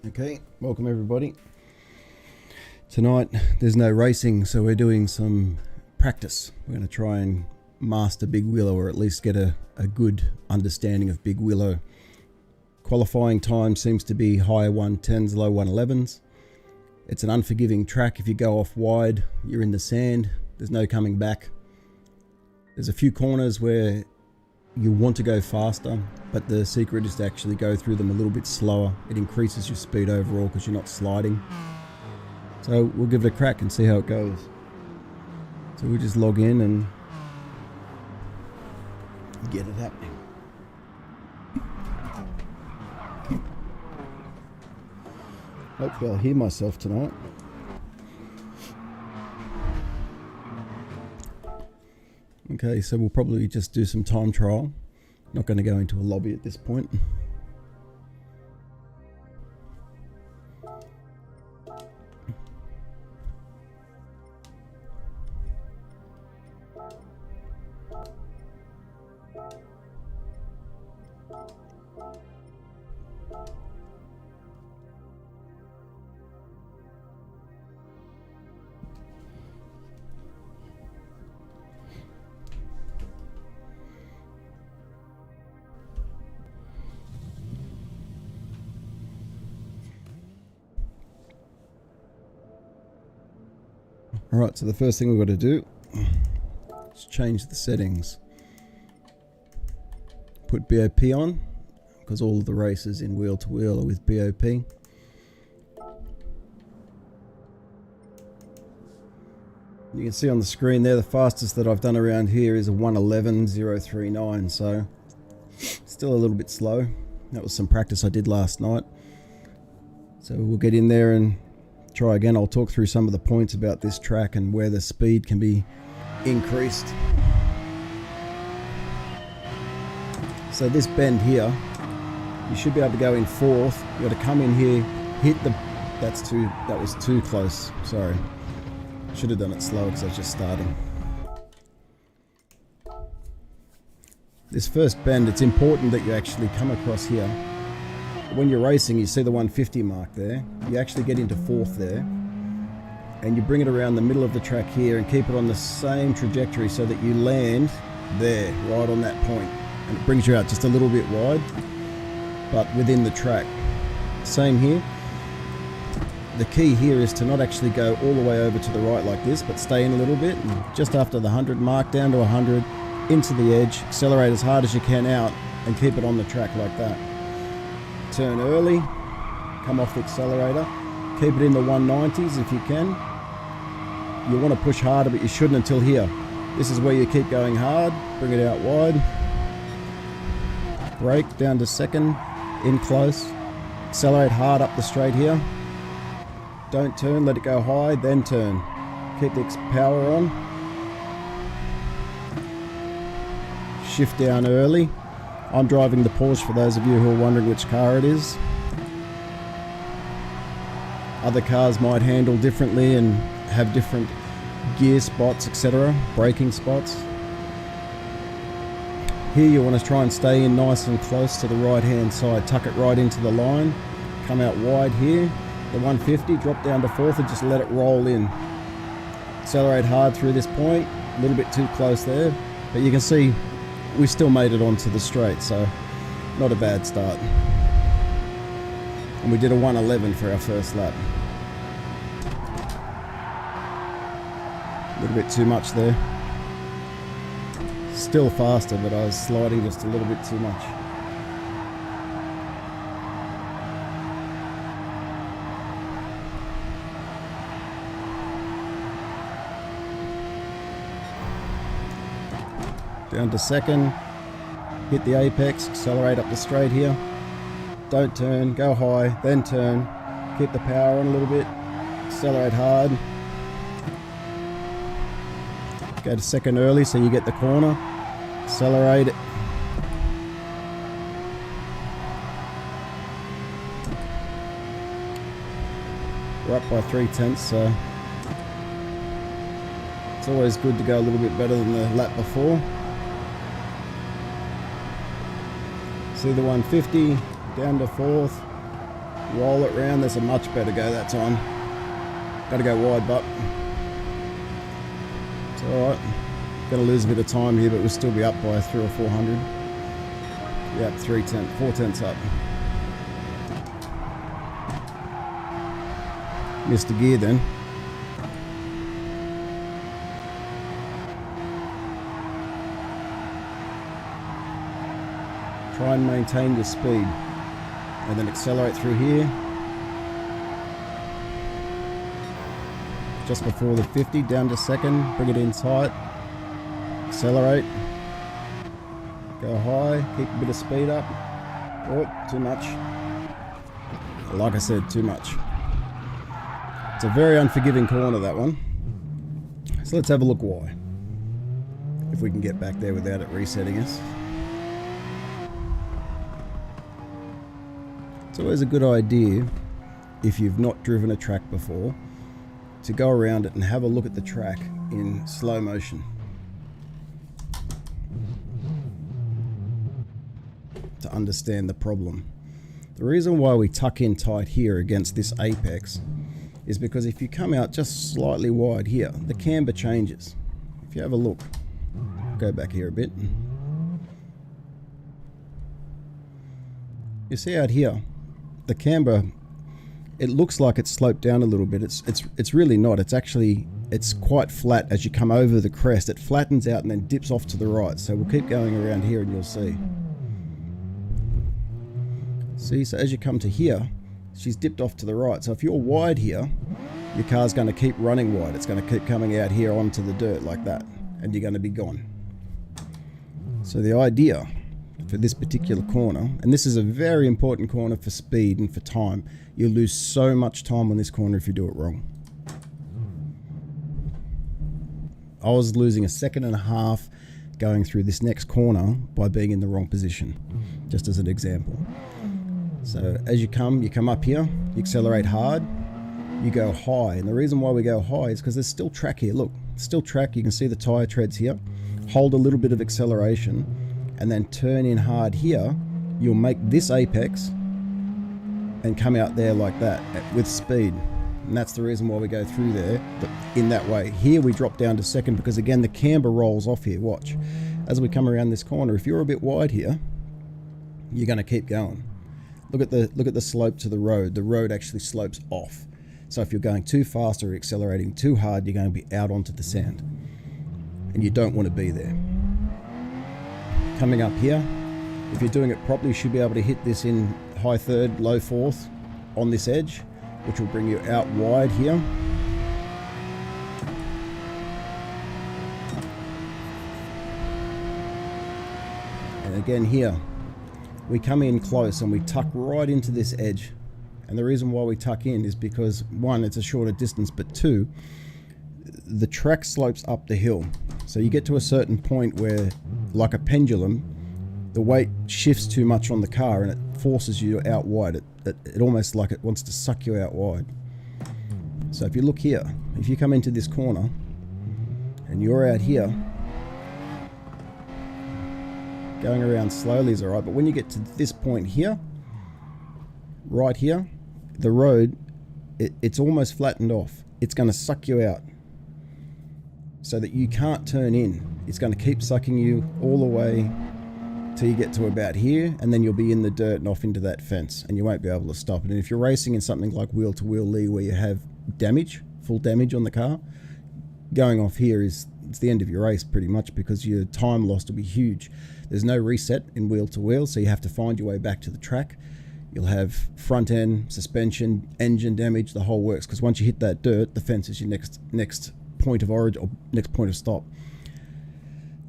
Okay, welcome everybody. Tonight there's no racing, so we're doing some practice. We're going to try and master Big Willow, or at least get a good understanding of Big Willow. Qualifying time seems to be high 110s, low 111s. It's an unforgiving track. If you go off wide, you're in the sand. There's no coming back. There's a few corners where you want to go faster, but the secret is to actually go through them a little bit slower. It increases your speed overall because you're not sliding. So we'll give it a crack and see how it goes. So we'll just log in and get it happening. Hopefully I'll hear myself tonight. Okay, so we'll probably just do some time trial. Not going to go into a lobby at this point. Alright, so the first thing we've got to do is change the settings. Put BOP on, because all of the races in wheel to wheel are with BOP. You can see on the screen there, the fastest that I've done around here is a 1:11.039, so still a little bit slow. That was some practice I did last night. So we'll get in there and try again. I'll talk through some of the points about this track and where the speed can be increased. So this bend here, you should be able to go in fourth. You got to come in here, hit the, that was too close, sorry. Should have done it slower because I was just starting. This first bend, it's important that you actually come across here. When you're racing, you see the 150 mark there. You actually get into fourth there, and you bring it around the middle of the track here and keep it on the same trajectory so that you land there, right on that point. And it brings you out just a little bit wide, but within the track. Same here. The key here is to not actually go all the way over to the right like this, but stay in a little bit, and just after the 100 mark, down to 100, into the edge, accelerate as hard as you can out, and keep it on the track like that. Turn early, come off the accelerator, keep it in the 190s if you can. You want to push harder, but you shouldn't until here. This is where you keep going hard, bring it out wide. Brake down to second, in close. Accelerate hard up the straight here. Don't turn, let it go high, then turn. Keep the power on. Shift down early. I'm driving the Porsche for those of you who are wondering which car it is. Other cars might handle differently and have different gear spots, etc., braking spots. Here you want to try and stay in nice and close to the right hand side, tuck it right into the line, come out wide here, the 150, drop down to fourth and just let it roll in. Accelerate hard through this point, a little bit too close there, but you can see we still made it onto the straight, so not a bad start. And we did a 1:11 for our first lap. A little bit too much there. Still faster, but I was sliding just a little bit too much. down to second, hit the apex, accelerate up the straight here, don't turn, go high, then turn, keep the power on a little bit, accelerate hard, go to second early so you get the corner, accelerate it, we're up by 3/10, so it's always good to go a little bit better than the lap before. See the 150, down to fourth, roll it round, there's a much better go that time. Gotta go wide, but it's alright. Gonna lose a bit of time here, but we'll still be up by 300 or 400. Yep, 3/10, 4/10 up. Missed a gear then. Try and maintain your speed and then accelerate through here. Just before the 50, down to second, bring it in tight, accelerate, go high, keep a bit of speed up. Oh, too much. Like I said, too much. It's a very unforgiving corner, that one. So let's have a look why. If we can get back there without it resetting us. It's always a good idea, if you've not driven a track before, to go around it and have a look at the track in slow motion. To understand the problem. The reason why we tuck in tight here against this apex is because if you come out just slightly wide here, the camber changes. If you have a look, go back here a bit. You see out here, the camber, it looks like it's sloped down a little bit. It's really not. It's quite flat as you come over the crest. It flattens out and then dips off to the right. So we'll keep going around here and you'll see. See, so as you come to here, she's dipped off to the right. So if you're wide here, your car's going to keep running wide. It's going to keep coming out here onto the dirt like that, and you're going to be gone. So the idea for this particular corner, and this is a very important corner for speed and for time, you'll lose so much time on this corner if you do it wrong. I was losing 1.5 seconds going through this next corner by being in the wrong position, just as an example. So as you come up here, you accelerate hard, you go high, and the reason why we go high is because there's still track here. Look, still track, you can see the tire treads here. Hold a little bit of acceleration and then turn in hard here. You'll make this apex and come out there like that with speed, and that's the reason why we go through there in that way. Here we drop down to second because again the camber rolls off here. Watch as we come around this corner. If you're a bit wide here, you're going to keep going. Look at the slope to the road. The road actually slopes off. So if you're going too fast or accelerating too hard, you're going to be out onto the sand, and you don't want to be there. Coming up here, if you're doing it properly, you should be able to hit this in high third, low fourth on this edge, which will bring you out wide here. And again here, we come in close and we tuck right into this edge. And the reason why we tuck in is because, one, it's a shorter distance, but two, the track slopes up the hill. So you get to a certain point where, like a pendulum, the weight shifts too much on the car and it forces you out wide. It almost like it wants to suck you out wide. So if you look here, if you come into this corner and you're out here, going around slowly is alright, but when you get to this point here, right here, the road, it's almost flattened off. It's going to suck you out so that you can't turn in. It's going to keep sucking you all the way till you get to about here, and then you'll be in the dirt and off into that fence, and you won't be able to stop it. And if you're racing in something like wheel-to-wheel Lee, where you have damage, full damage on the car, going off here it's the end of your race pretty much, because your time lost will be huge. There's no reset in wheel-to-wheel, so you have to find your way back to the track. You'll have front end, suspension, engine damage, the whole works, because once you hit that dirt, the fence is your next point of origin or next point of stop.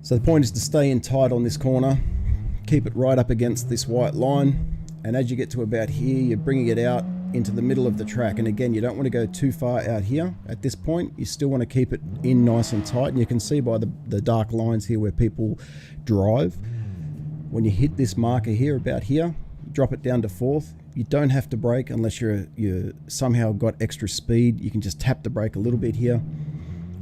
So the point is to stay in tight on this corner, keep it right up against this white line, and as you get to about here, you're bringing it out into the middle of the track. And again, you don't want to go too far out here at this point. You still want to keep it in nice and tight, and you can see by the dark lines here where people drive. When you hit this marker here, about here, drop it down to fourth. You don't have to brake unless you somehow got extra speed. You can just tap the brake a little bit here.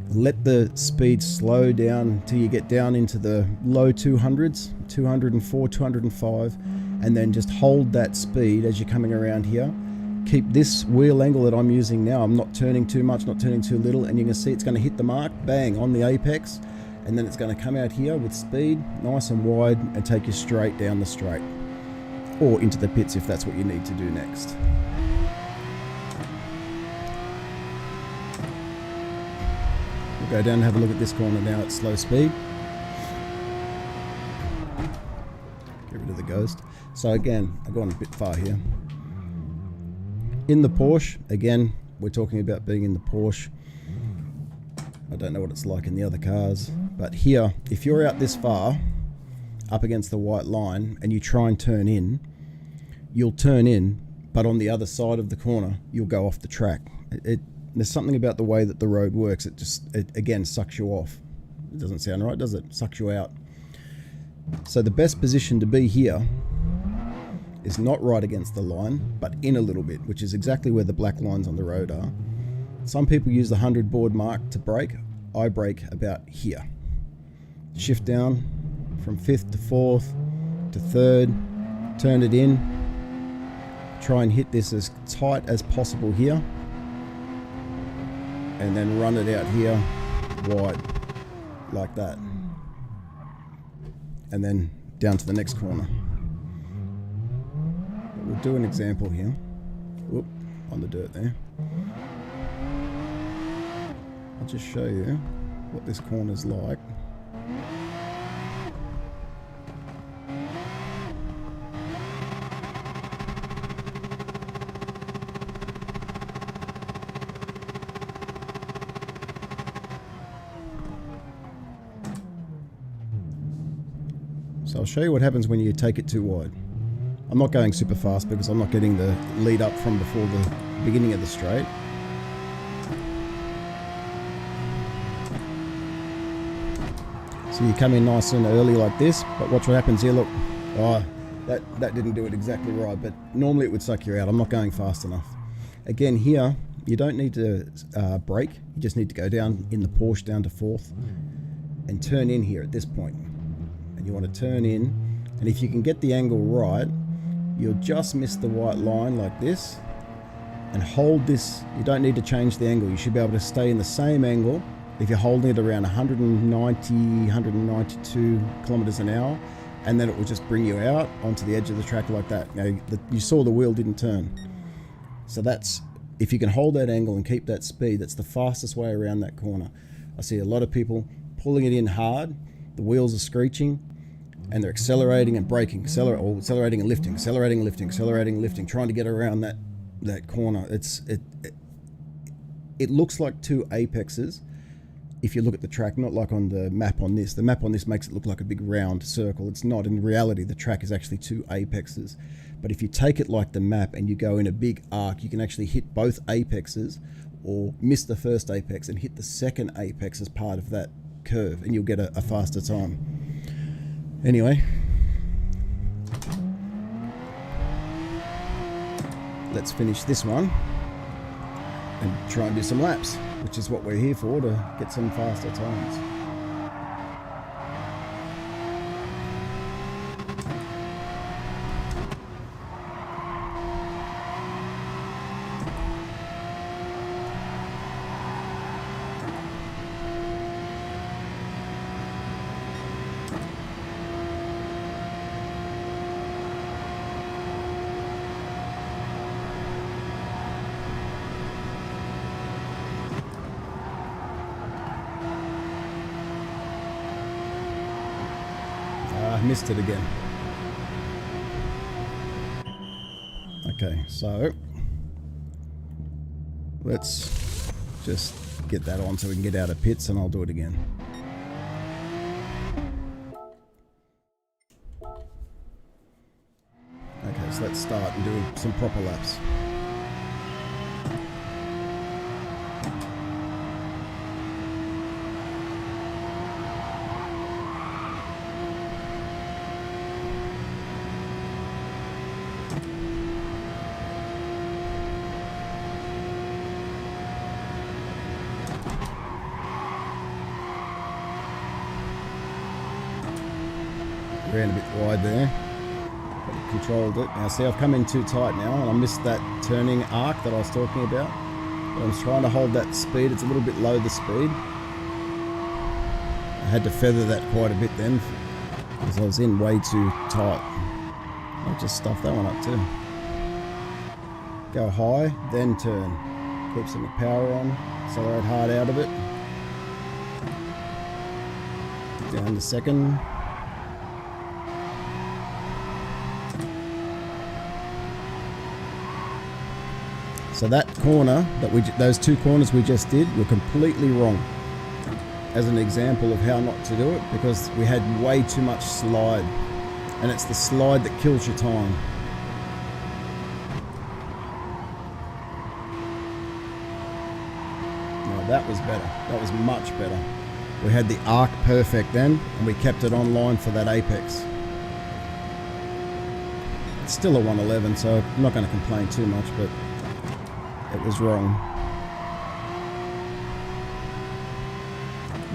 Let the speed slow down until you get down into the low 200s, 204, 205, and then just hold that speed as you're coming around here. Keep this wheel angle that I'm using now. I'm not turning too much, not turning too little, and you can see it's going to hit the mark, bang, on the apex, and then it's going to come out here with speed, nice and wide, and take you straight down the straight, or into the pits if that's what you need to do next. We'll go down and have a look at this corner now at slow speed. Get rid of the ghost. So again, I've gone a bit far here. In the Porsche, again, we're talking about being in the Porsche. I don't know what it's like in the other cars, but here, if you're out this far, up against the white line, and you try and turn in, you'll turn in, but on the other side of the corner, you'll go off the track. There's something about the way that the road works. It again sucks you off. It doesn't sound right, does it? Sucks you out. So the best position to be here is not right against the line, but in a little bit, which is exactly where the black lines on the road are. Some people use the 100 board mark to brake. I brake about here. Shift down from 5th to 4th to 3rd, turn it in, try and hit this as tight as possible here, and then run it out here wide like that, and then down to the next corner. We'll do an example here. Whoop, on the dirt there. I'll just show you what this corner's like. So I'll show you what happens when you take it too wide. I'm not going super fast because I'm not getting the lead up from before the beginning of the straight. So you come in nice and early like this, but watch what happens here. Look, oh, that didn't do it exactly right, but normally it would suck you out. I'm not going fast enough. Again, here, you don't need to brake. You just need to go down in the Porsche down to 4th and turn in here at this point. And you want to turn in, and if you can get the angle right, you'll just miss the white line like this and hold this. You don't need to change the angle. You should be able to stay in the same angle if you're holding it around 190, 192 kilometers an hour, and then it will just bring you out onto the edge of the track like that. Now, you saw the wheel didn't turn. So that's, if you can hold that angle and keep that speed, that's the fastest way around that corner. I see a lot of people pulling it in hard, the wheels are screeching, and they're accelerating and braking, accelerating and lifting, accelerating and lifting, accelerating and lifting, trying to get around that corner. It looks like two apexes if you look at the track, not like on the map on this. The map on this makes it look like a big round circle. It's not. In reality, the track is actually two apexes. But if you take it like the map and you go in a big arc, you can actually hit both apexes or miss the first apex and hit the second apex as part of that curve, and you'll get a faster time. Anyway, let's finish this one and try and do some laps, which is what we're here for, to get some faster times. Missed it again. Okay, so let's just get that on so we can get out of pits, and I'll do it again. So let's start and do some proper laps. Ran a bit wide there, but controlled it. Now see, I've come in too tight now and I missed that turning arc that I was talking about. But I was trying to hold that speed. It's a little bit low, the speed. I had to feather that quite a bit then because I was in way too tight. I'll just stuff that one up too. Go high, then turn. Keep some power on, accelerate hard out of it. Down to second. So that corner, those two corners we just did were completely wrong. As an example of how not to do it, because we had way too much slide. And it's the slide that kills your time. Now that was better. That was much better. We had the arc perfect then, and we kept it online for that apex. It's still a 111, so I'm not going to complain too much, but it was wrong.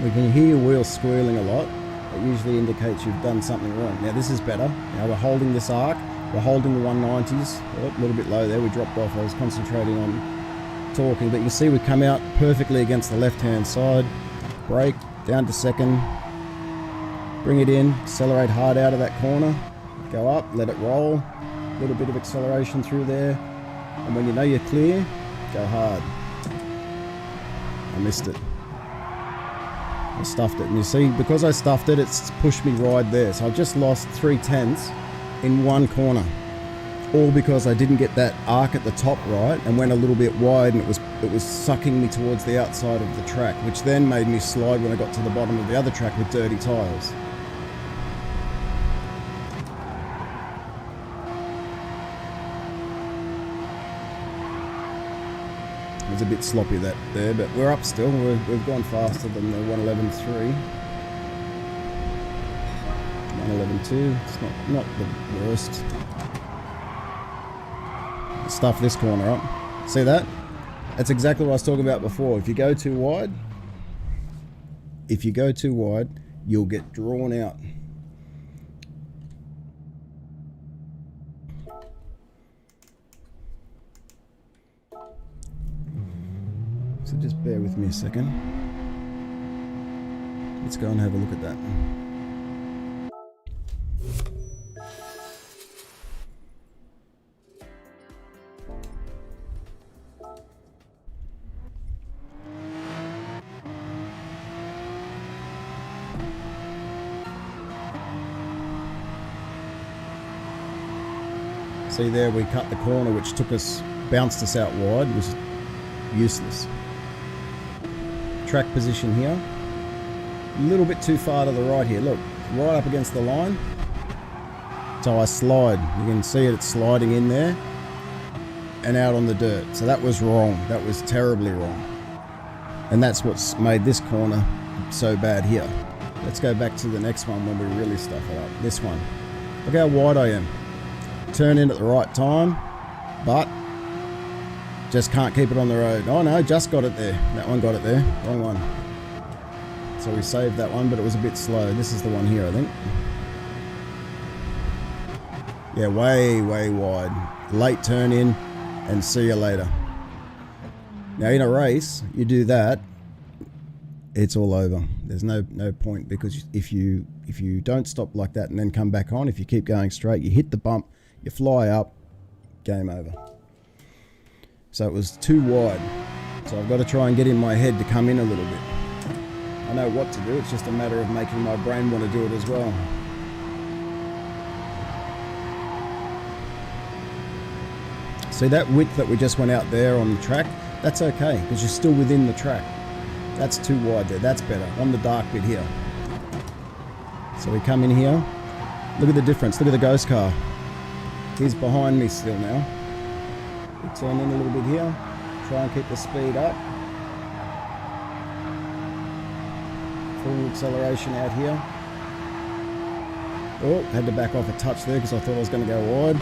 We can hear your wheels squealing a lot. It usually indicates you've done something wrong. Now this is better. Now we're holding this arc. We're holding the 190s. Oh, a little bit low there. We dropped off. I was concentrating on talking. But you see we come out perfectly against the left-hand side. Brake. Down to second. Bring it in. Accelerate hard out of that corner. Go up. Let it roll. A little bit of acceleration through there. And when you know you're clear, go hard. I missed it. I stuffed it. And you see, because I stuffed it, it's pushed me right there. So I've just lost 3/10 in one corner. All because I didn't get that arc at the top right and went a little bit wide, and it was sucking me towards the outside of the track, which then made me slide when I got to the bottom of the other track with dirty tyres. It was a bit sloppy there, but we're up still. We've gone faster than the 111.3. 111.2. It's not the worst. Stuff this corner up. See that? That's exactly what I was talking about before. If you go too wide, you'll get drawn out. So just bear with me a second. Let's go and have a look at that. See there, we cut the corner, which bounced us out wide, was useless. Track position here. A little bit too far to the right here. Look, right up against the line. So I slide. You can see it's sliding in there and out on the dirt. So that was wrong. That was terribly wrong. And that's what's made this corner so bad here. Let's go back to the next one when we really stuff it up. This one. Look how wide I am. Turn in at the right time, but just can't keep it on the road. Oh no, just got it there. That one got it there. Wrong one. So we saved that one, but it was a bit slow. This is the one here, I think. Yeah, way wide. Late turn in, and see you later. Now in a race, you do that, it's all over. There's no point, because if you don't stop like that and then come back on, if you keep going straight, you hit the bump, you fly up, game over. So it was too wide. So I've got to try and get in my head to come in a little bit. I know what to do, it's just a matter of making my brain want to do it as well. See that width that we just went out there on the track? That's okay, because you're still within the track. That's too wide there, that's better, on the dark bit here. So we come in here, look at the difference, look at the ghost car. He's behind me still now. We turn in a little bit here. Try and keep the speed up. Full acceleration out here. Oh, had to back off a touch there because I thought I was going to go wide.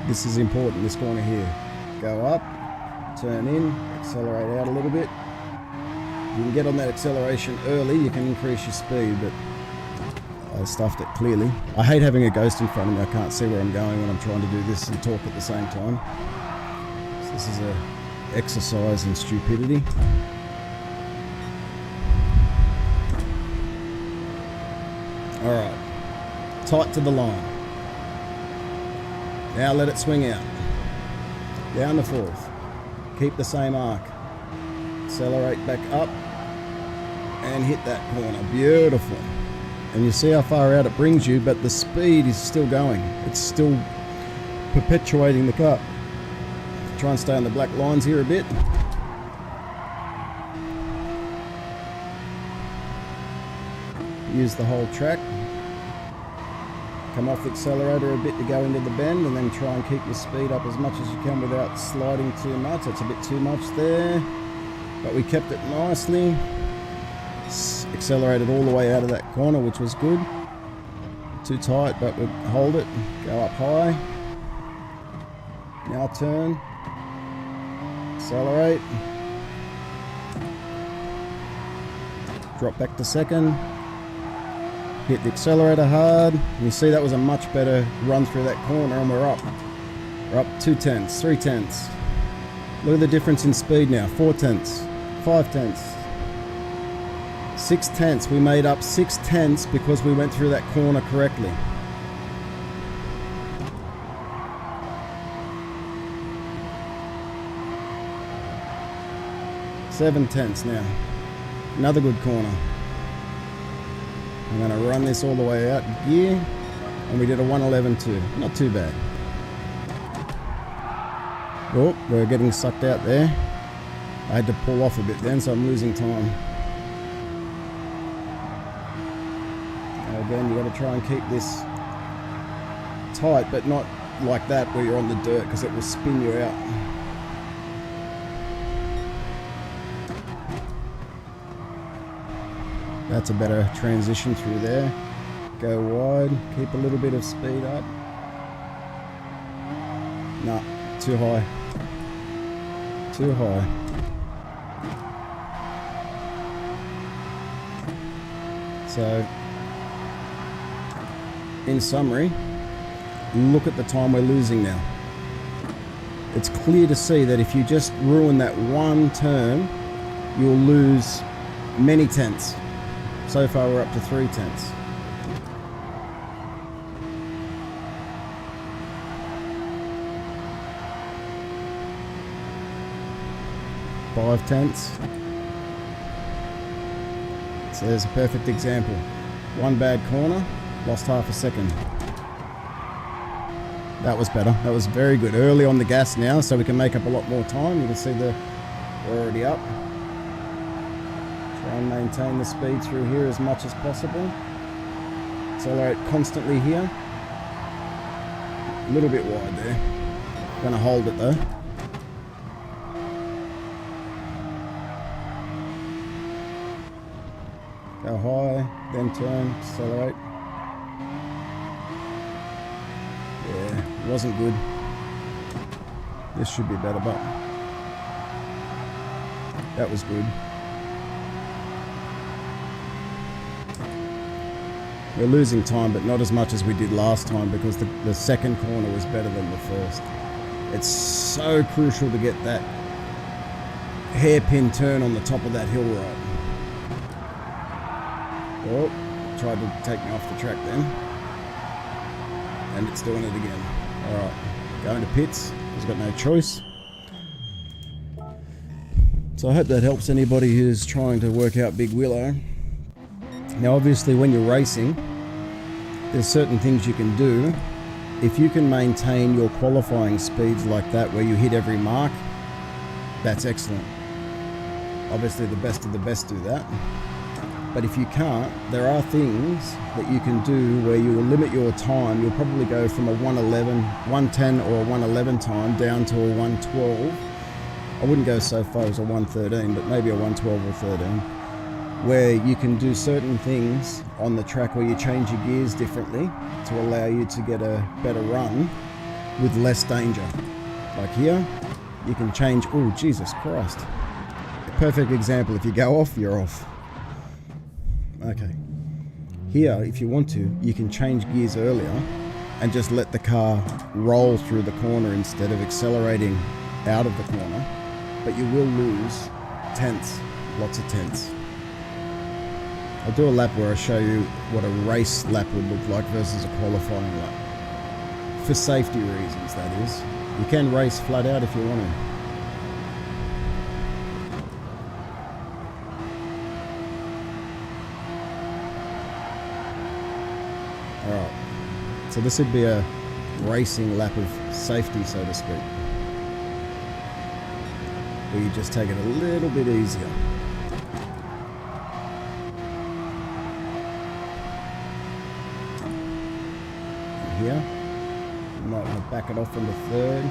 This is important, this corner here. Go up, turn in, accelerate out a little bit. You can get on that acceleration early, you can increase your speed, but I stuffed it clearly. I hate having a ghost in front of me. I can't see where I'm going when I'm trying to do this and talk at the same time. So this is an exercise in stupidity. Alright, tight to the line. Now let it swing out. Down the fourth. Keep the same arc. Accelerate back up and hit that corner. Beautiful. And you see how far out it brings you, but the speed is still going. It's still perpetuating the car. Try and stay on the black lines here a bit. Use the whole track. Come off the accelerator a bit to go into the bend, and then try and keep your speed up as much as you can without sliding too much. That's a bit too much there, but we kept it nicely. Accelerated all the way out of that corner, which was good. Too tight, but we'll hold it. Go up high. Now turn. Accelerate. Drop back to second. Hit the accelerator hard. You see that was a much better run through that corner, and we're up. We're up 2 tenths, 3 tenths. Look at the difference in speed now. 4 tenths, 5 tenths, 6 tenths. We made up 6 tenths because we went through that corner correctly. Seven tenths now. Another good corner. I'm going to run this all the way out gear, and we did a 111.2. Not too bad. Oh, we're getting sucked out there. I had to pull off a bit then, so I'm losing time. Again, you got to try and keep this tight, but not like that where you're on the dirt, because it will spin you out. That's a better transition through there. Go wide, keep a little bit of speed up. Nah, too high. Too high. So, in summary, look at the time we're losing now. It's clear to see that if you just ruin that one turn, you'll lose many tenths. So far we're up to 3 tenths. Five tenths. So there's a perfect example. One bad corner, lost half a second. That was better. That was very good. Early on the gas now, so we can make up a lot more time. You can see we're already up. Try and maintain the speed through here as much as possible. Accelerate constantly here. A little bit wide there. Gonna hold it though. Go high, then turn, accelerate. Yeah, wasn't good. This should be better, but that was good. We're losing time, but not as much as we did last time, because the second corner was better than the first. It's so crucial to get that hairpin turn on the top of that hill right. Oh, tried to take me off the track then. And it's doing it again. Alright, going to pits. He's got no choice. So I hope that helps anybody who's trying to work out Big Willow. Now obviously when you're racing, there's certain things you can do. If you can maintain your qualifying speeds like that, where you hit every mark, that's excellent. Obviously the best of the best do that. But if you can't, there are things that you can do where you will limit your time. You'll probably go from a 110 or a 111 time down to a 112. I wouldn't go so far as a 113, but maybe a 112 or 13, where you can do certain things on the track where you change your gears differently to allow you to get a better run with less danger. Like here, you can change, oh Jesus Christ. Perfect example, if you go off, you're off. Okay. Here, if you want to, you can change gears earlier and just let the car roll through the corner instead of accelerating out of the corner, but you will lose tenths, lots of tenths. I'll do a lap where I show you what a race lap would look like versus a qualifying lap. For safety reasons, that is. You can race flat out if you want to. Alright, so this would be a racing lap of safety, so to speak, where you just take it a little bit easier. And here, I might want to back it off on the third.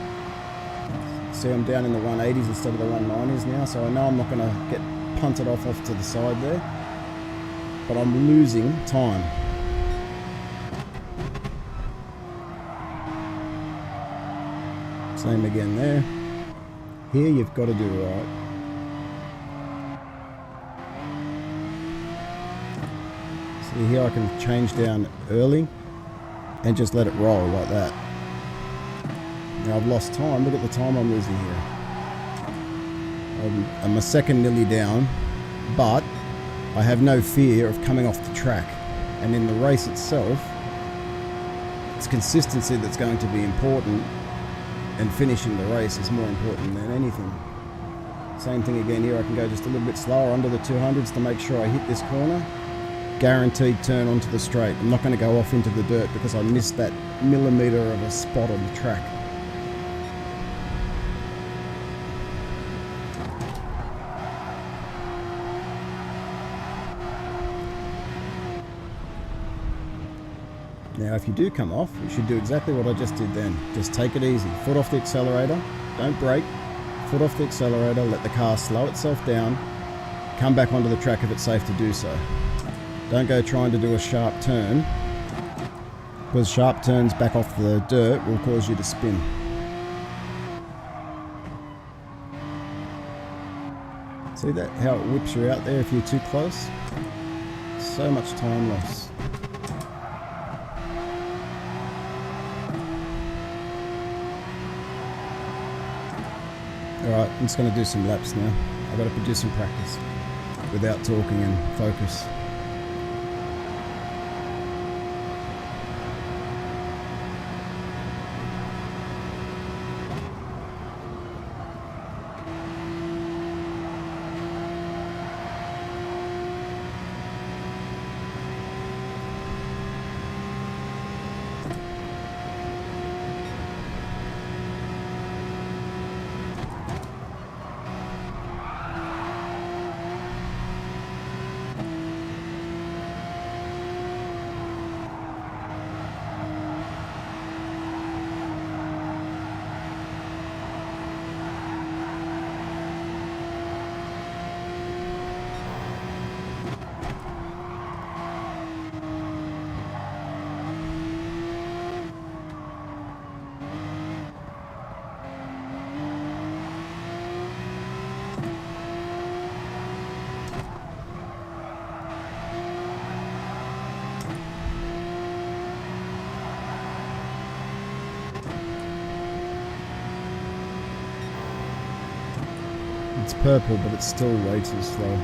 See, I'm down in the 180s instead of the 190s now, so I know I'm not going to get punted off to the side there, but I'm losing time. Same again there. Here you've got to do right. See here I can change down early and just let it roll like that. Now I've lost time. Look at the time I'm losing here. I'm a second nearly down, but I have no fear of coming off the track. And in the race itself, it's consistency that's going to be important. And finishing the race is more important than anything. Same thing again here, I can go just a little bit slower under the 200s to make sure I hit this corner. Guaranteed turn onto the straight. I'm not going to go off into the dirt because I missed that millimetre of a spot on the track. Now if you do come off, you should do exactly what I just did then. Just take it easy. Foot off the accelerator, don't brake. Foot off the accelerator, let the car slow itself down. Come back onto the track if it's safe to do so. Don't go trying to do a sharp turn, because sharp turns back off the dirt will cause you to spin. See that, how it whips you out there if you're too close? So much time loss. Alright, I'm just going to do some laps now. I've got to produce some practice without talking and focus. It's purple, but it's still way too slow.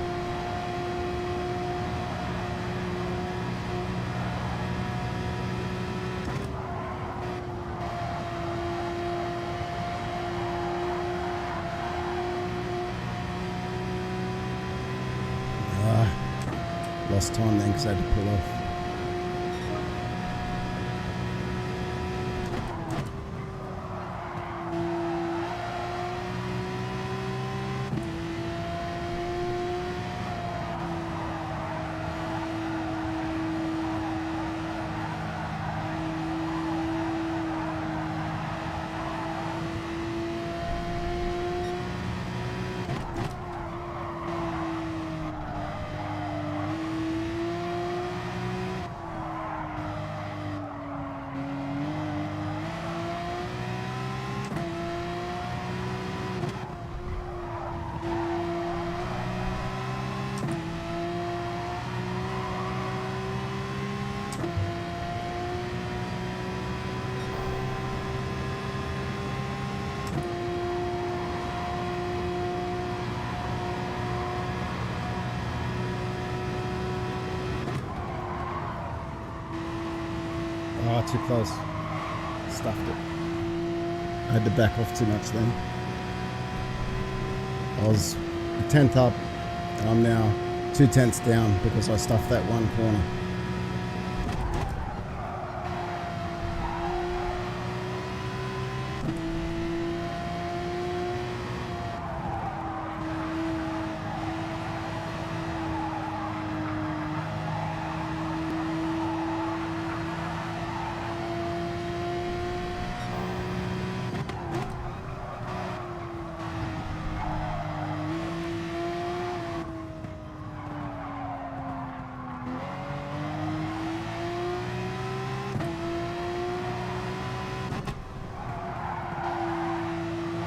Lost time then because I had to pull off. Oh, too close. Stuffed it. I had to back off too much then. I was a tenth up and I'm now 2/10 down because I stuffed that one corner.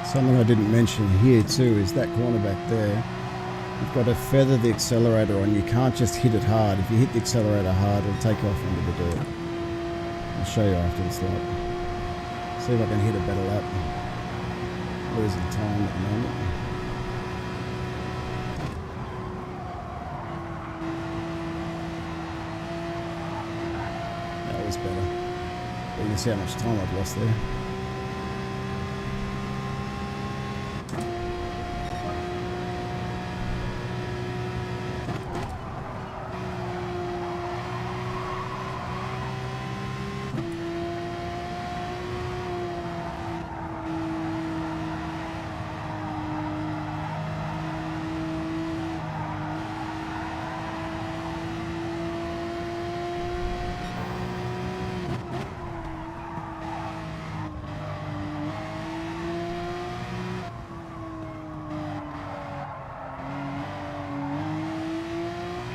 Something I didn't mention here too is that corner back there. You've got to feather the accelerator on. You can't just hit it hard. If you hit the accelerator hard, it'll take off into the dirt. I'll show you after this lap. See if I can hit a better lap. Losing time at the moment. That was better. But you can see how much time I've lost there.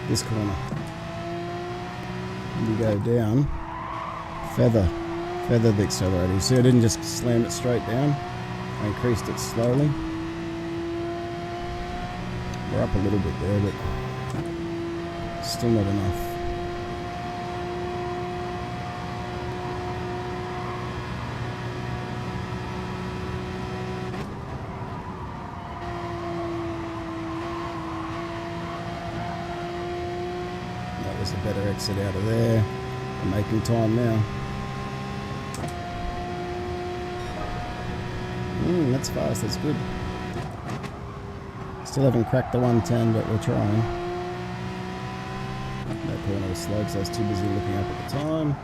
This corner. And you go down, feather the accelerator. You see I didn't just slam it straight down, I increased it slowly. We're up a little bit there, but still not enough. There's a better exit out of there. I'm making time now. That's fast, that's good. Still haven't cracked the 110, but we're trying. That corner was slow because I was too busy looking up at the time.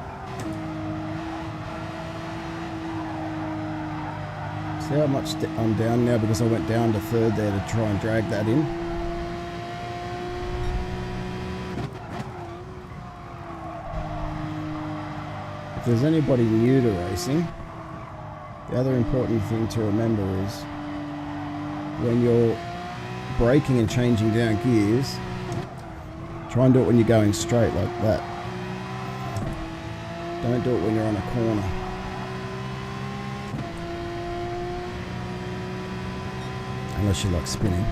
See how much I'm down now because I went down to third there to try and drag that in. If there's anybody new to racing, the other important thing to remember is when you're braking and changing down gears, try and do it when you're going straight like that. Don't do it when you're on a corner. Unless you like spinning.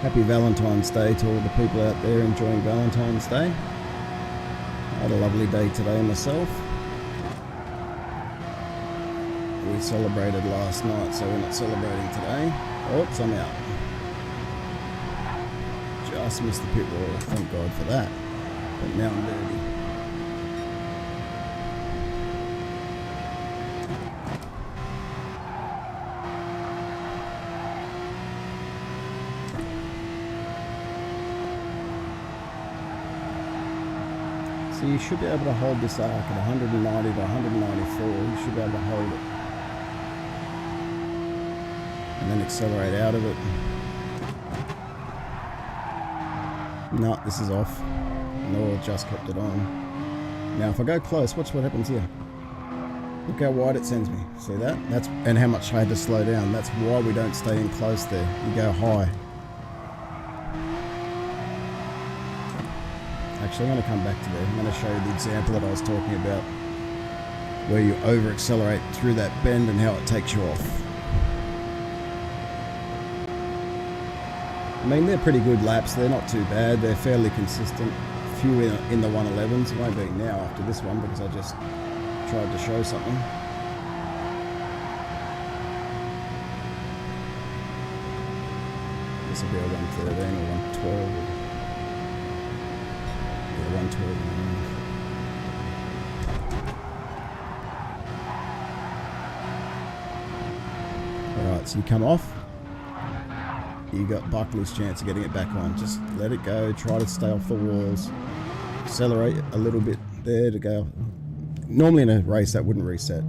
Happy Valentine's Day to all the people out there enjoying Valentine's Day. I had a lovely day today myself. We celebrated last night, so we're not celebrating today. Oops, I'm out. Just missed the pit wall, thank God for that. But now I'm dirty. So you should be able to hold this arc at 190 to 194. You should be able to hold it. And then accelerate out of it. No, this is off. No, just kept it on. Now if I go close, watch what happens here. Look how wide it sends me. See that? And how much I had to slow down. That's why we don't stay in close there. You go high. Actually, I'm going to come back to there. I'm going to show you the example that I was talking about, where you over accelerate through that bend and how it takes you off. I mean, they're pretty good laps. They're not too bad. They're fairly consistent. A few in the 111s. It won't be now after this one because I just tried to show something. This will be a 113 or 112. 112. So you come off, you got Buckley's chance of getting it back on. Just let it go, try to stay off the walls, accelerate a little bit there to go. Normally in a race that wouldn't reset.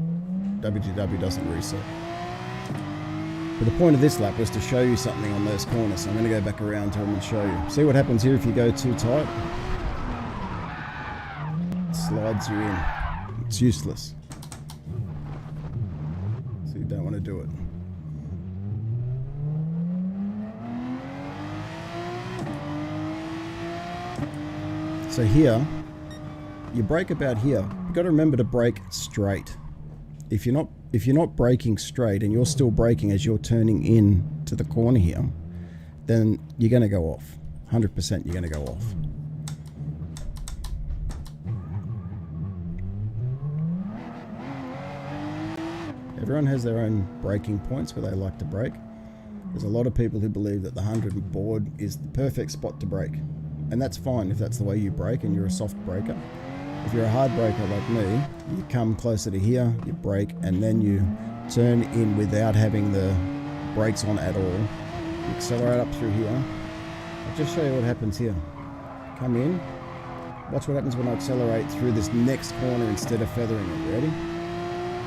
W2W doesn't reset. But the point of this lap was to show you something on those corners, so I'm going to go back around to them and show you. See what happens here if you go too tight? It slides you in. It's useless. So you don't want to do it. So here, you brake about here. You've got to remember to brake straight. If you're not braking straight and you're still braking as you're turning in to the corner here, then you're going to go off. 100% you're going to go off. Everyone has their own braking points where they like to brake. There's a lot of people who believe that the 100 board is the perfect spot to brake. And that's fine if that's the way you brake and you're a soft braker. If you're a hard braker like me, you come closer to here, you brake, and then you turn in without having the brakes on at all. You accelerate up through here. I'll just show you what happens here. Come in. Watch what happens when I accelerate through this next corner instead of feathering it. Ready?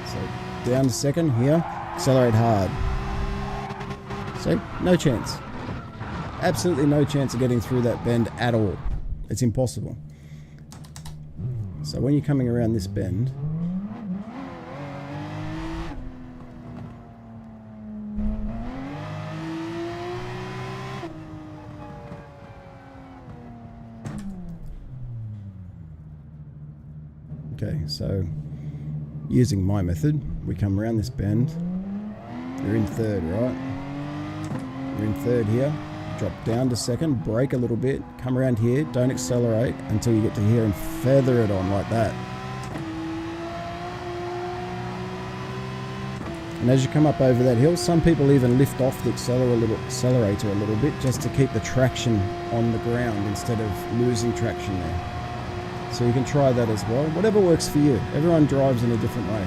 So down to second, here, accelerate hard. See? No chance. Absolutely no chance of getting through that bend at all. It's impossible. So when you're coming around this bend, okay, so using my method, we come around this bend. You're in third, right? You're in third here. Drop down to second, brake a little bit, come around here, don't accelerate until you get to here and feather it on like that. And as you come up over that hill, some people even lift off the accelerator a little bit just to keep the traction on the ground instead of losing traction there. So you can try that as well, whatever works for you. Everyone drives in a different way.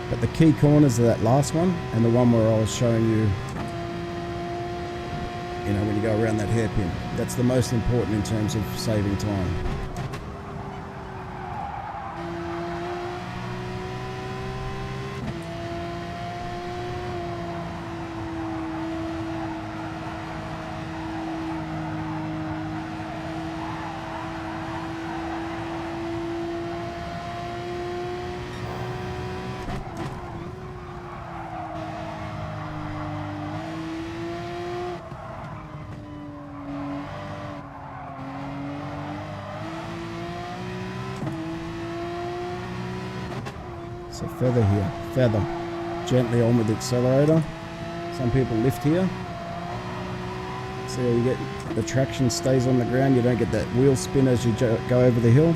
But the key corners of that last one and the one where I was showing you, when you go around that hairpin, that's the most important in terms of saving time. So feather here, feather. Gently on with the accelerator. Some people lift here. See how you get the traction stays on the ground, you don't get that wheel spin as you go over the hill.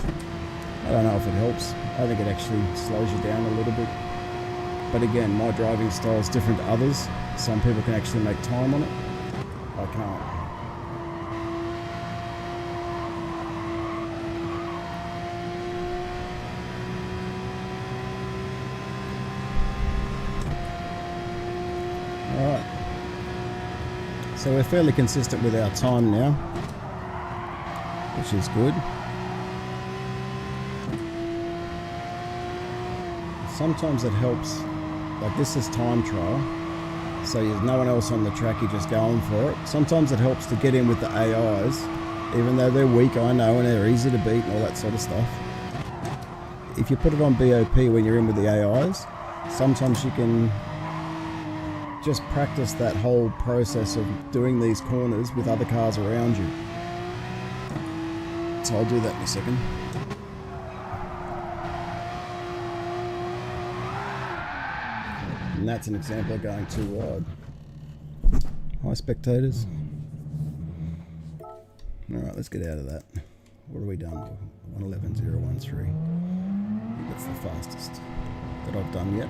I don't know if it helps. I think it actually slows you down a little bit. But again, my driving style is different to others. Some people can actually make time on it. I can't. Alright, so we're fairly consistent with our time now, which is good. Sometimes it helps, like this is time trial, so there's no one else on the track, you're just going for it. Sometimes it helps to get in with the AIs, even though they're weak, I know, and they're easy to beat and all that sort of stuff. If you put it on BOP when you're in with the AIs, sometimes you can just practice that whole process of doing these corners with other cars around you. So I'll do that in a second. And that's an example of going too wide. Hi spectators. Alright, let's get out of that. What are we done? 111.013. I think that's the fastest that I've done yet.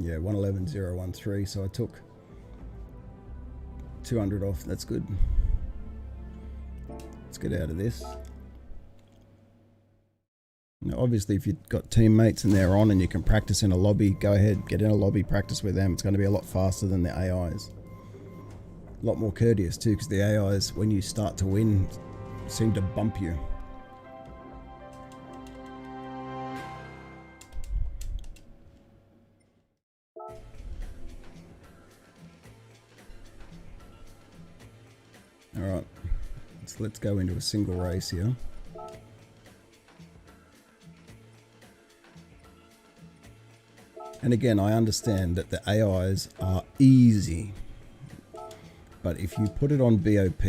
Yeah, 111.013, so I took 200 off. That's good. Let's get out of this. Now, obviously, if you've got teammates and they're on and you can practice in a lobby, go ahead, get in a lobby, practice with them. It's going to be a lot faster than the AIs. A lot more courteous too, because the AIs, when you start to win, seem to bump you. Alright, so let's go into a single race here. And again, I understand that the AIs are easy, but if you put it on BOP,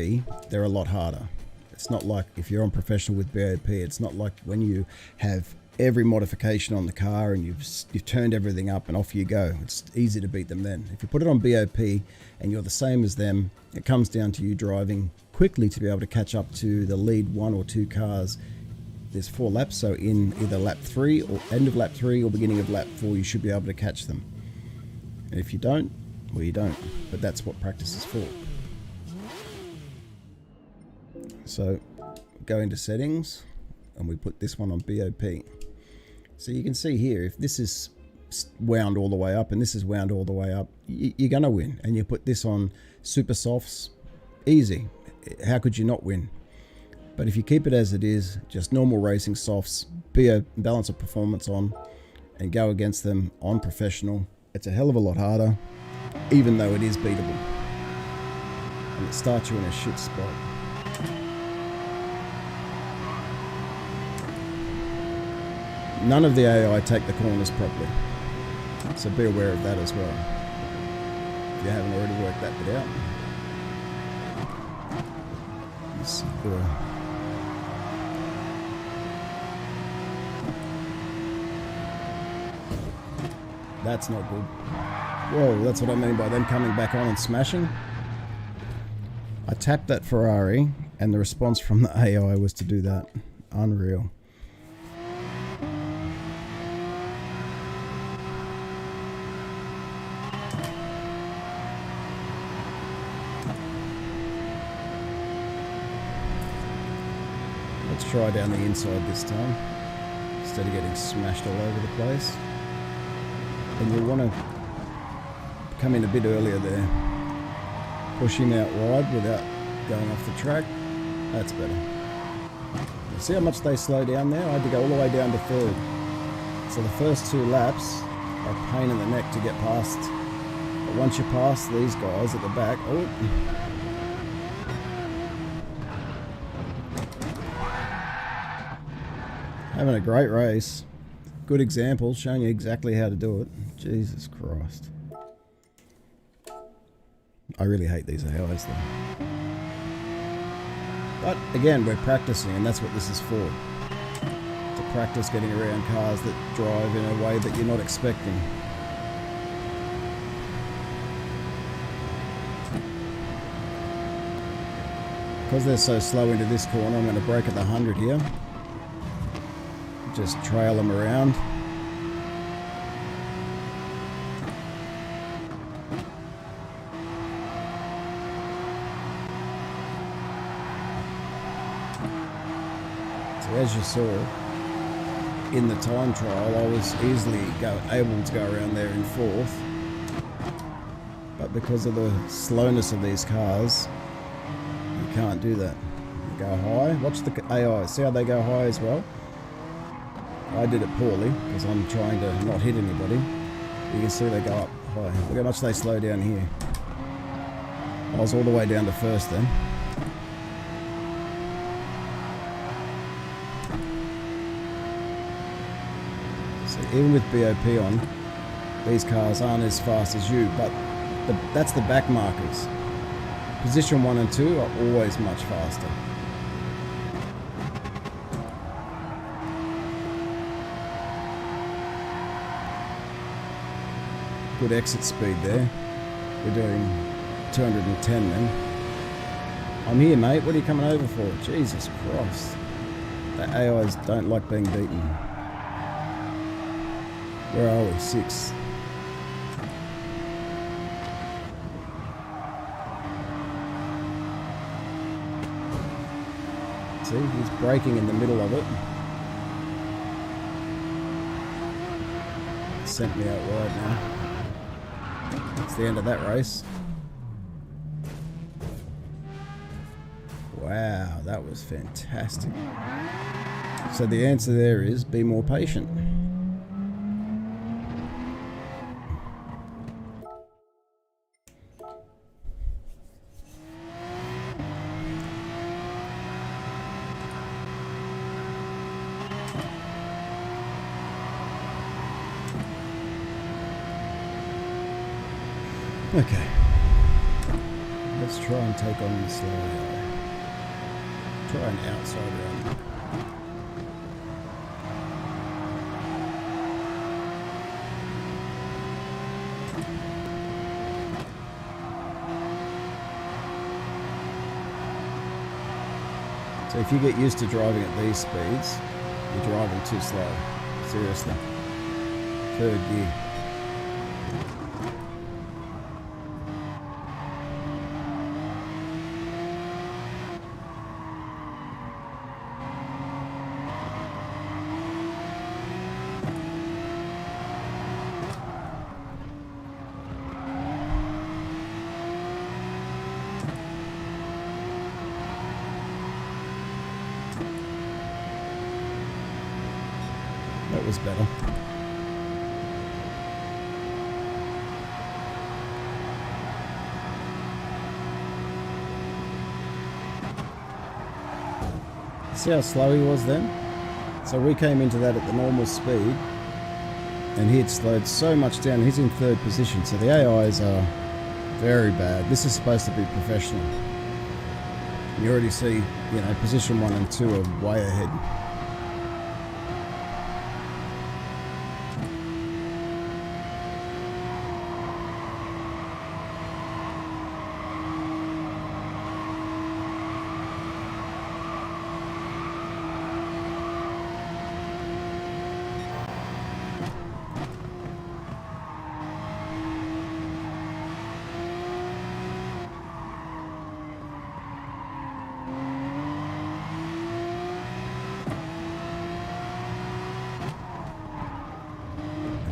they're a lot harder. It's not like if you're on professional with BOP, it's not like when you have every modification on the car and you've turned everything up and off you go. It's easy to beat them then. If you put it on BOP and you're the same as them, it comes down to you driving quickly to be able to catch up to the lead 1 or 2 cars. There's 4 laps, so in either lap 3 or end of lap 3 or beginning of lap 4, you should be able to catch them. And if you don't, well, you don't. But that's what practice is for. So go into settings and we put this one on BOP. So you can see here, if this is wound all the way up and this is wound all the way up, you're going to win. And you put this on super softs, easy. How could you not win? But if you keep it as it is, just normal racing softs, balance of performance on, and go against them on professional, it's a hell of a lot harder, even though it is beatable. And it starts you in a shit spot. None of the AI take the corners properly, so be aware of that as well, if you haven't already worked that bit out. That's not good. Whoa, that's what I mean by them coming back on and smashing. I tapped that Ferrari and the response from the AI was to do that. Unreal. Let's try down the inside this time, instead of getting smashed all over the place. And you'll want to come in a bit earlier there. Push him out wide without going off the track. That's better. You see how much they slow down there? I had to go all the way down to 3rd. So the first 2 laps are a pain in the neck to get past. But once you pass these guys at the back, oh. Having a great race. Good example, showing you exactly how to do it. Jesus Christ. I really hate these AIs though. But again, we're practicing and that's what this is for. To practice getting around cars that drive in a way that you're not expecting. Because they're so slow into this corner, I'm going to brake at the 100 here. Just trail them around. So as you saw in the time trial, I was easily able to go around there in 4th. But because of the slowness of these cars, you can't do that. You go high. Watch the AI. See how they go high as well? I did it poorly because I'm trying to not hit anybody. You can see they go up high. Look how much they slow down here. I was all the way down to 1st then. So even with BOP on, these cars aren't as fast as you, but that's the back markers. Position 1 and 2 are always much faster. Good exit speed there. We're doing 210 then. I'm here, mate. What are you coming over for? Jesus Christ. The AIs don't like being beaten. Where are we? 6th. See, he's braking in the middle of it. Sent me out wide now. That's the end of that race. Wow, that was fantastic. So the answer there is be more patient. Okay, let's try and take on the slow AI. Try an outside run. So if you get used to driving at these speeds, you're driving too slow. Seriously. Third gear. That was better. See how slow he was then? So we came into that at the normal speed and he had slowed so much down. He's in third position, so the AIs are very bad. This is supposed to be professional. You already see, you know, position 1 and 2 are way ahead.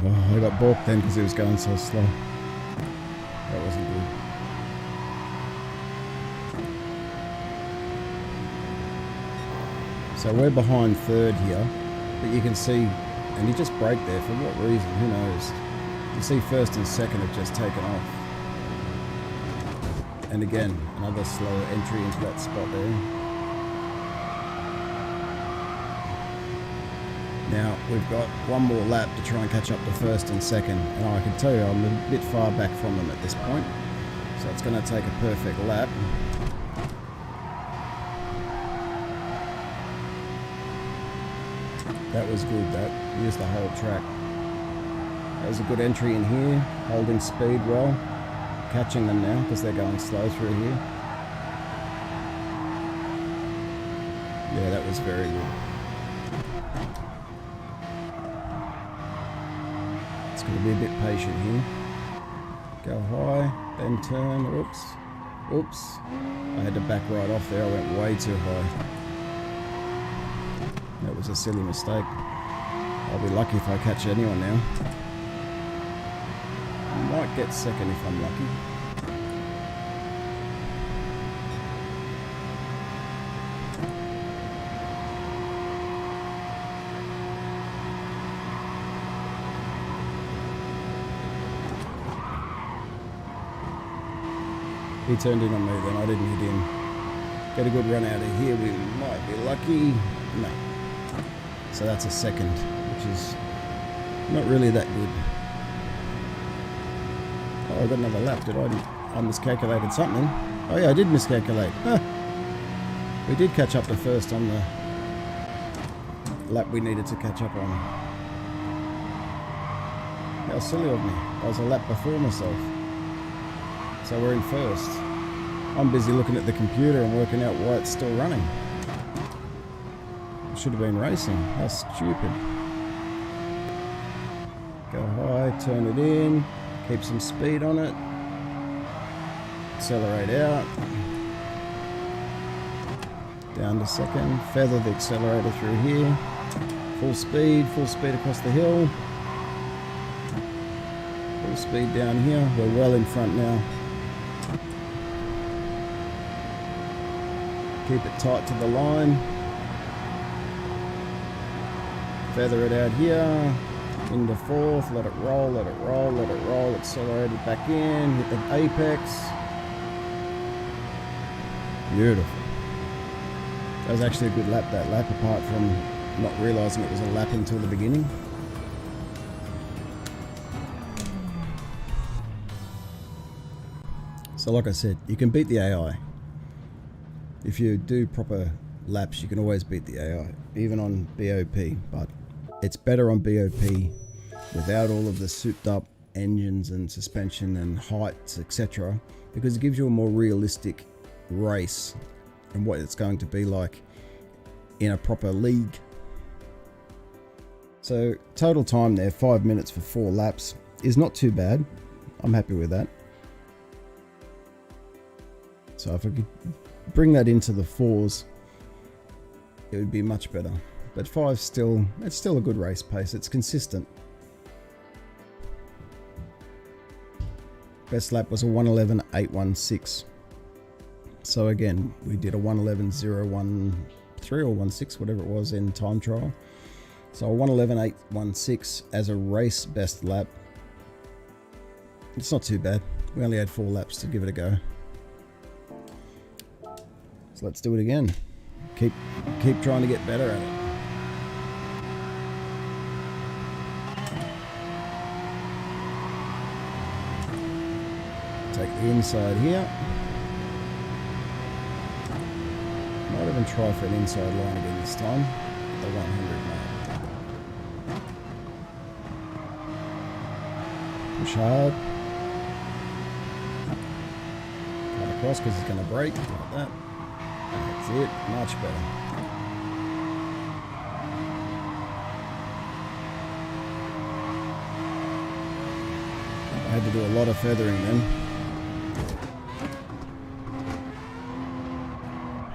Oh, I got balked then because he was going so slow. That wasn't good. So we're behind third here, but you can see, and he just braked there for what reason, who knows. You see first and second have just taken off. And again, another slow entry into that spot there. Now we've got one more lap to try and catch up to first and second, and I can tell you I'm a bit far back from them at this point, so it's going to take a perfect lap. That was good, that used the whole track. That was a good entry in here, holding speed well, catching them now because they're going slow through here. Yeah, that was very good. Going to be a bit patient here. Go high, then turn. Oops. Oops. I had to back right off there. I went way too high. That was a silly mistake. I'll be lucky if I catch anyone now. I might get second if I'm lucky. He turned in on me then, I didn't hit him. Get a good run out of here, we might be lucky. No. So that's a second, which is not really that good. Oh, I got another lap, did I miscalculated something. Oh yeah, I did miscalculate. Huh. We did catch up to first on the lap we needed to catch up on. How silly of me. I was a lap before myself. So we're in first. I'm busy looking at the computer and working out why it's still running. I should have been racing. How stupid. Go high, turn it in, keep some speed on it, accelerate out, Down to second. Feather the accelerator through here. Full speed across the hill. Full speed down here. We're well in front now. Keep it tight to the line. Feather it out here. Into fourth. Let it roll, let it roll, let it roll. Accelerate it back in. Hit the apex. Beautiful. That was actually a good lap, that lap, apart from not realising it was a lap until the beginning. So like I said, you can beat the AI. If you do proper laps, you can always beat the AI, even on BOP, but it's better on BOP without all of the souped up engines and suspension and heights, etc., because it gives you a more realistic race and what it's going to be like in a proper league. So total time there, 5 minutes for 4 laps, is not too bad. I'm happy with that. So if I could bring that into the 4s, it would be much better. But 5 still, it's still a good race pace. It's consistent. Best lap was a 1:11.816. So again, we did a 1:11.013 or 16, whatever it was in time trial. So a 1:11.816 as a race best lap. It's not too bad. We only had 4 laps to give it a go. So let's do it again. Keep trying to get better at it. Take the inside here. Might even try for an inside line again this time. The 100 mark. Push hard. Cut across because it's going to break like that. That's it. Much better. I had to do a lot of feathering then.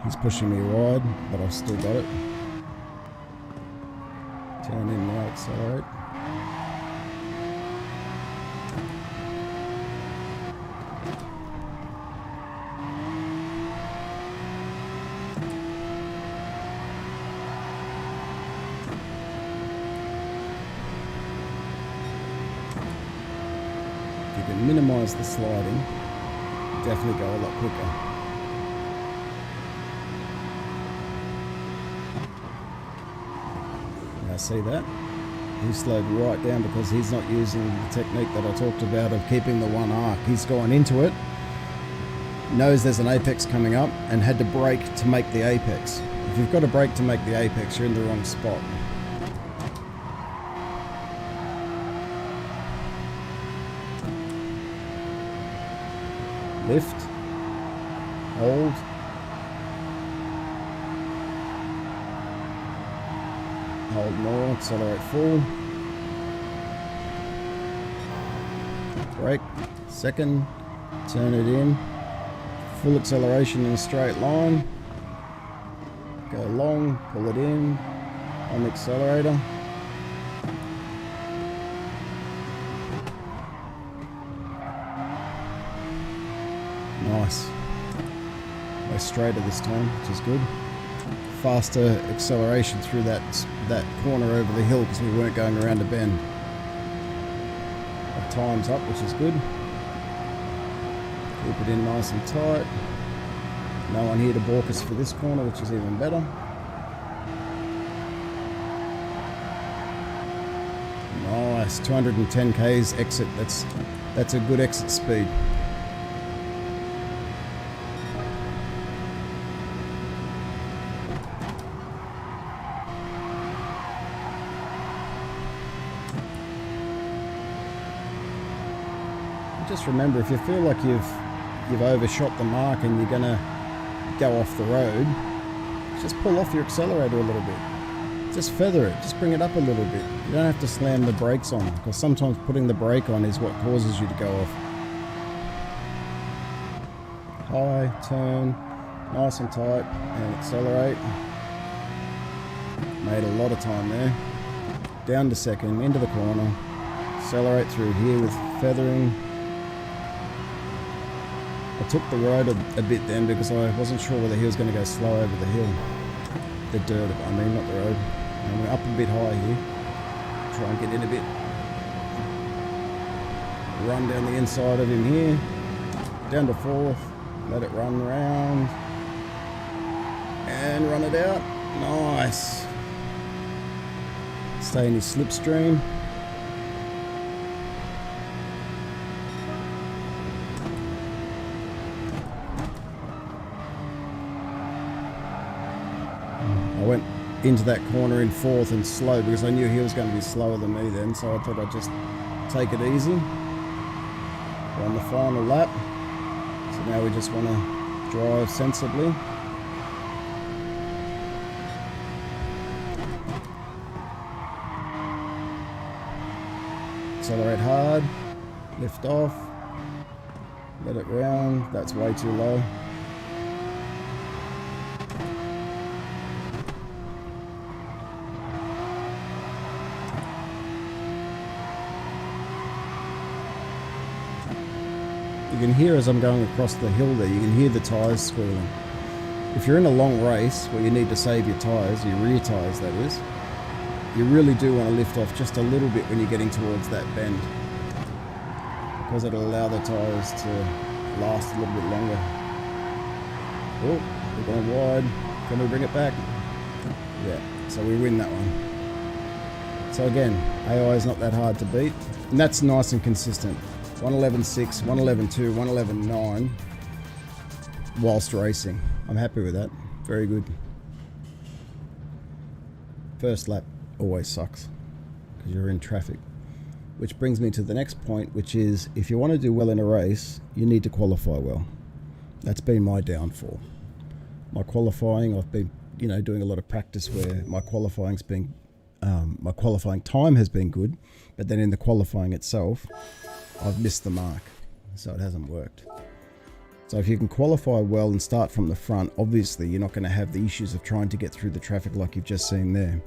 He's pushing me wide, but I've still got it. Turn in now, accelerate. If you can minimize the sliding, definitely go a lot quicker. See that? He slowed right down because he's not using the technique that I talked about of keeping the one arc. He's gone into it, knows there's an apex coming up, and had to brake to make the apex. If you've got to brake to make the apex, you're in the wrong spot. Lift, hold. Hold more, accelerate full. Brake, second, turn it in. Full acceleration in a straight line. Go long, pull it in on the accelerator. Nice. Way straighter this time, which is good. Faster acceleration through that corner over the hill because we weren't going around a bend. Our time's up, which is good. Keep it in nice and tight. No one here to balk us for this corner, which is even better. Nice, 210 k's exit. That's a good exit speed. Just remember, if you feel like you've overshot the mark and you're gonna go off the road, just pull off your accelerator a little bit. Just feather it, just bring it up a little bit. You don't have to slam the brakes on, because sometimes putting the brake on is what causes you to go off. High, turn, Nice and tight, and accelerate. Made a lot of time there. Down to second, into the corner. Accelerate through here with feathering. I took the road a bit then because I wasn't sure whether he was going to go slow over the hill. The dirt, I mean, not the road. And we're up a bit high here. Try and get in a bit. Run down the inside of him here. Down to fourth. Let it run around. And run it out. Nice. Stay in his slipstream. I went into that corner in fourth and slow because I knew he was going to be slower than me then, so I thought I'd just take it easy. We're on the final lap, so now we just want to drive sensibly. Accelerate hard, lift off, let it round, that's way too low. You can hear as I'm going across the hill there, you can hear the tyres squealing. If you're in a long race where you need to save your tyres, your rear tyres that is, you really do want to lift off just a little bit when you're getting towards that bend, because it'll allow the tyres to last a little bit longer. Oh, we're going wide. Can we bring it back? Yeah, so we win that one. So again, AI is not that hard to beat, and that's nice and consistent. 111.6, 111.2, 111.9 whilst racing. I'm happy with that. Very good. First lap always sucks because you're in traffic. Which brings me to the next point, which is if you want to do well in a race, you need to qualify well. That's been my downfall. My qualifying, I've been, doing a lot of practice where my qualifying time has been good, but then in the qualifying itself, I've missed the mark, so it hasn't worked. So if you can qualify well and start from the front, obviously you're not going to have the issues of trying to get through the traffic like you've just seen there.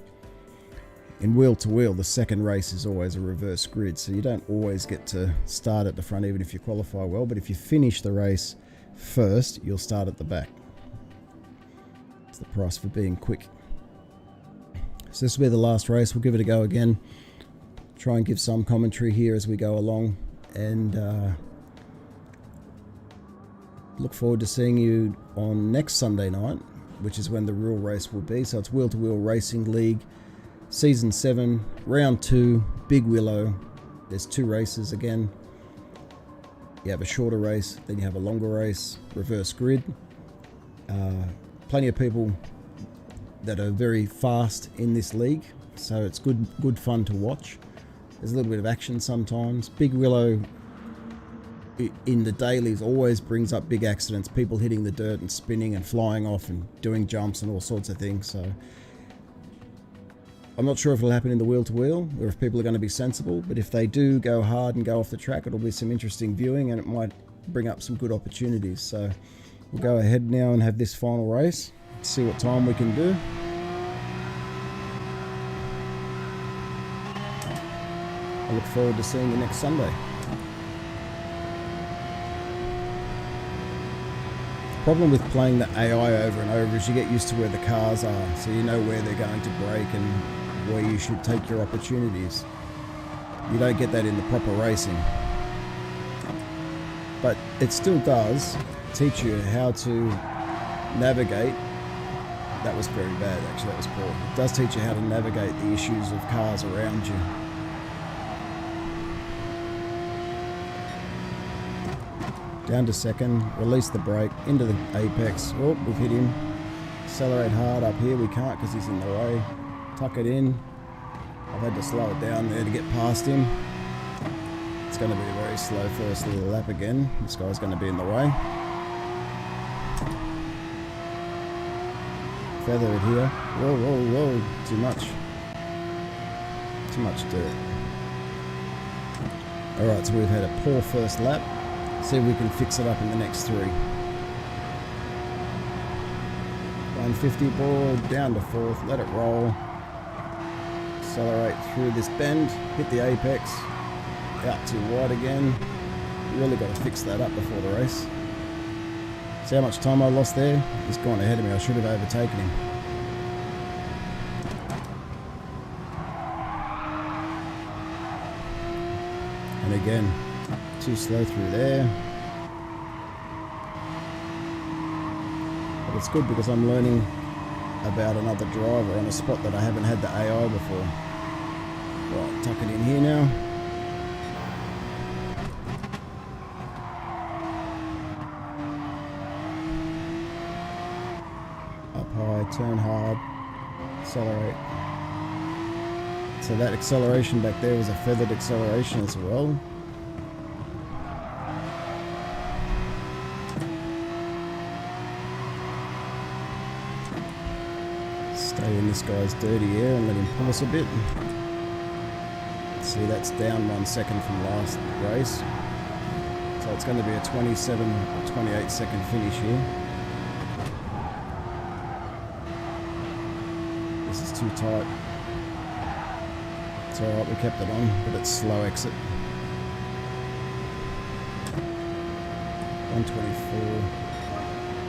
In wheel to wheel, the second race is always a reverse grid, so you don't always get to start at the front even if you qualify well, but if you finish the race first, you'll start at the back. It's the price for being quick. So this will be the last race. We'll give it a go again. Try and give some commentary here as we go along, and look forward to seeing you on next Sunday night, which is when the real race will be. So it's Wheel to Wheel Racing League Season 7, Round 2, Big Willow. There's 2 races again. You have a shorter race, then you have a longer race, reverse grid. Plenty of people that are very fast in this league, so it's good fun to watch. There's a little bit of action sometimes. Big Willow in the dailies always brings up big accidents, people hitting the dirt and spinning and flying off and doing jumps and all sorts of things. So I'm not sure if it'll happen in the wheel to wheel or if people are going to be sensible, but if they do go hard and go off the track, it'll be some interesting viewing and it might bring up some good opportunities. So we'll go ahead now and have this final race, see what time we can do. I look forward to seeing you next Sunday. The problem with playing the AI over and over is you get used to where the cars are, so you know where they're going to brake and where you should take your opportunities. You don't get that in the proper racing. But it still does teach you how to navigate. That was very bad, actually, that was poor. It does teach you how to navigate the issues of cars around you. Down to second, release the brake, into the apex. Oh, we've hit him. Accelerate hard up here, we can't because he's in the way. Tuck it in. I've had to slow it down there to get past him. It's going to be a very slow first little lap again. This guy's going to be in the way. Feather it here. Whoa, whoa, whoa. Too much. Too much dirt. Alright, so we've had a poor first lap. See if we can fix it up in the next 3. 150 ball, down to fourth, let it roll. Accelerate through this bend, hit the apex, out too wide again. Really got to fix that up before the race. See how much time I lost there? He's gone ahead of me, I should have overtaken him. And again, too slow through there. But it's good because I'm learning about another driver on a spot that I haven't had the AI before. Right, tuck it in here now. Up high, turn hard, accelerate. So that acceleration back there was a feathered acceleration as well. Stay in this guy's dirty air and let him pull us a bit. See, that's down 1 second from last race. So it's going to be a 27 or 28 second finish here. This is too tight. It's alright, we kept it on, but it's slow exit. 124,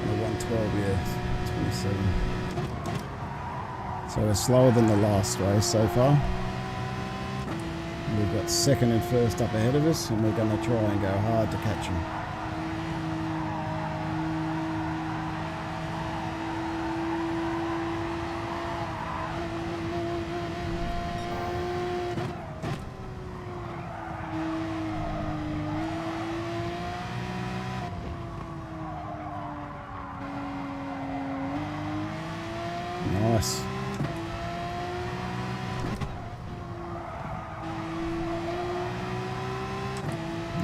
no, 112, yeah, 27. So we're slower than the last race so far. We've got second and first up ahead of us, and we're going to try and go hard to catch them. Nice.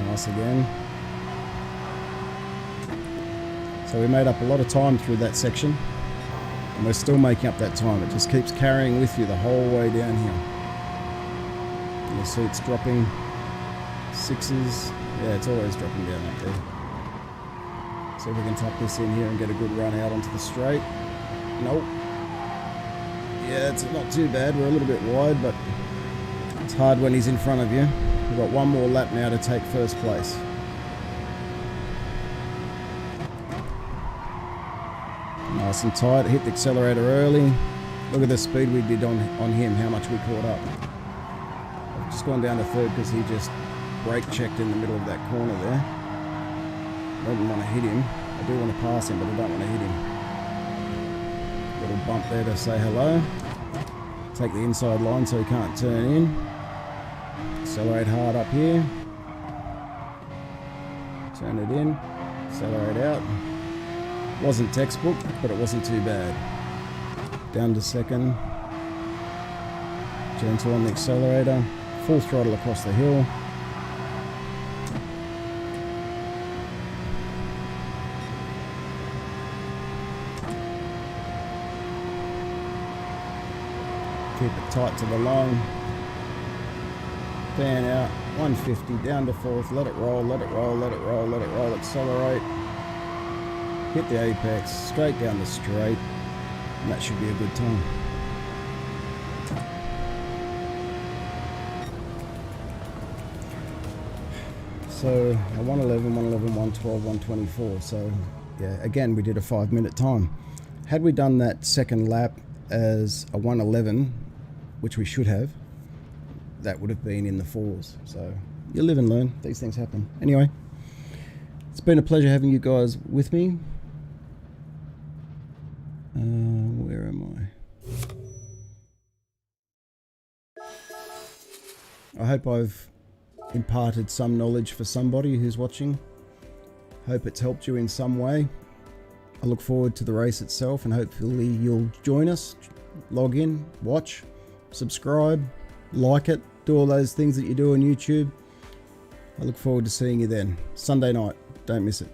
Nice again. So we made up a lot of time through that section, and we're still making up that time. It just keeps carrying with you the whole way down here. And you see it's dropping sixes. Yeah, it's always dropping down up there. See if we can tuck this in here and get a good run out onto the straight. Nope. Yeah, it's not too bad. We're a little bit wide, but it's hard when he's in front of you. We've got one more lap now to take first place. Nice and tight. Hit the accelerator early. Look at the speed we did on him, how much we caught up. I've just gone down to third because he just brake checked in the middle of that corner there. I don't want to hit him. I do want to pass him, but I don't want to hit him. Little bump there to say hello. Take the inside line so he can't turn in. Accelerate hard up here. Turn it in. Accelerate out. Wasn't textbook, but it wasn't too bad. Down to second. Gentle on the accelerator. Full throttle across the hill. Keep it tight to the line. Fan out, 150, down to fourth, let it roll, let it roll, let it roll, let it roll, accelerate. Hit the apex, straight down the straight, and that should be a good time. So, 111, 111, 112, 124, so yeah, again we did a 5-minute time. Had we done that second lap as a 111, which we should have, that would have been in the 4s. So you live and learn. These things happen. Anyway, it's been a pleasure having you guys with me. Where am I hope I've imparted some knowledge for somebody who's watching. Hope it's helped you in some way. I look forward to the race itself, and hopefully you'll join us. Log in, watch, subscribe, like it, do all those things that you do on YouTube. I look forward to seeing you then. Sunday night, don't miss it.